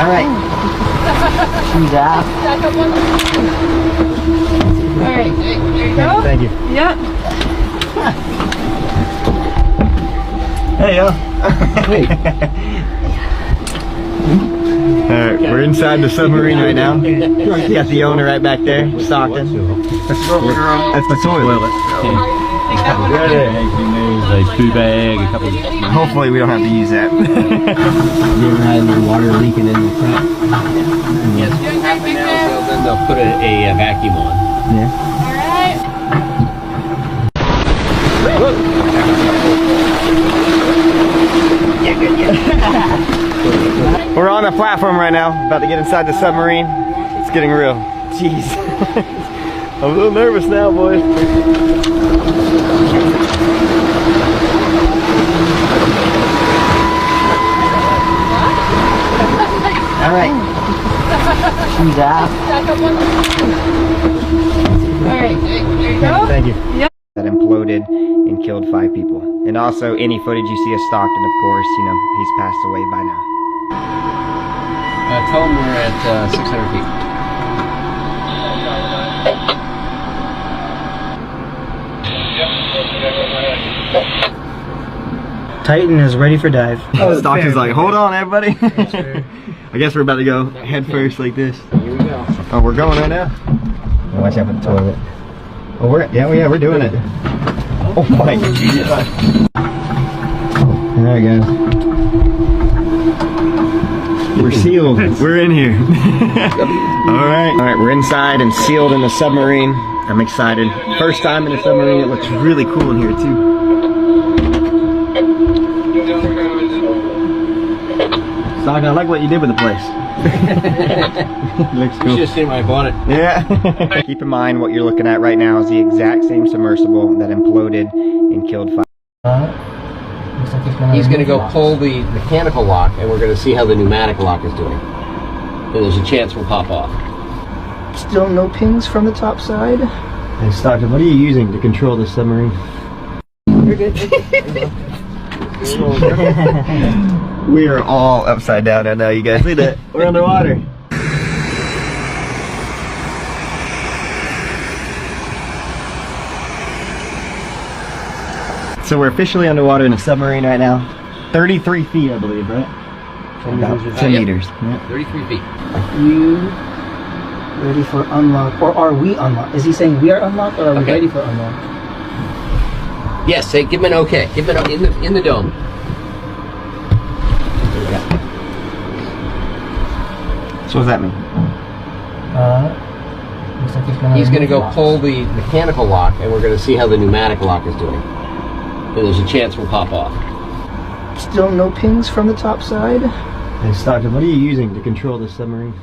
All right. She's out. Back up one. All right, there you go. Thank you. Yep. Hey, yo. Hey. Alright, we're inside the submarine right now. You got the owner right back there, Stockton. That's the toilet. Take that one. A food bag, a couple of... Hopefully we don't have to use that. You ever had any water leaking in the front? Yes. Half an hour, then they'll put a vacuum on. Yeah. We're on the platform right now, about to get inside the submarine. It's getting real. Jeez. I'm a little nervous now, boys. All right. She's out. Back up one. All right, there you go. Thank you. Yep. That imploded and killed 5 people. And also, any footage you see of Stockton, of course, you know, he's passed away by now. Tell them we're at 600 feet. Titan is ready for dive. Stockton's like, hold on, everybody. I guess we're about to go head first like this. Here we go. Oh, we're going right now. Watch out for the toilet. Oh, we're doing it. Oh my God. There we go. We're sealed. We're in here. All right, we're inside and sealed in the submarine. I'm excited. First time in a submarine. It looks really cool in here too. Stockton, I like what you did with the place. Looks cool. You should have seen when I bought it. Yeah. Keep in mind what you're looking at right now is the exact same submersible that imploded and killed 5. He's going to go pull the mechanical lock, and we're going to see how the pneumatic lock is doing. And there's a chance we'll pop off. Still no pings from the top side. Hey Stockton, what are you using to control the submarine? You're good. We are all upside down right now, you guys see that? We're underwater. So we're officially underwater in a submarine right now. 33 feet, I believe, right? 10 meters. Yeah. 33 feet. Are you ready for unlock? Or are we unlocked? Is he saying we are unlocked or are we ready for unlock? Yes, say, give him an okay. Give him an in the dome. So what does that mean? Looks like He's going to go pull the mechanical lock, and we're going to see how the pneumatic lock is doing. And there's a chance we'll pop off. Still no pings from the top side. Hey Stockton, what are you using to control the submarine?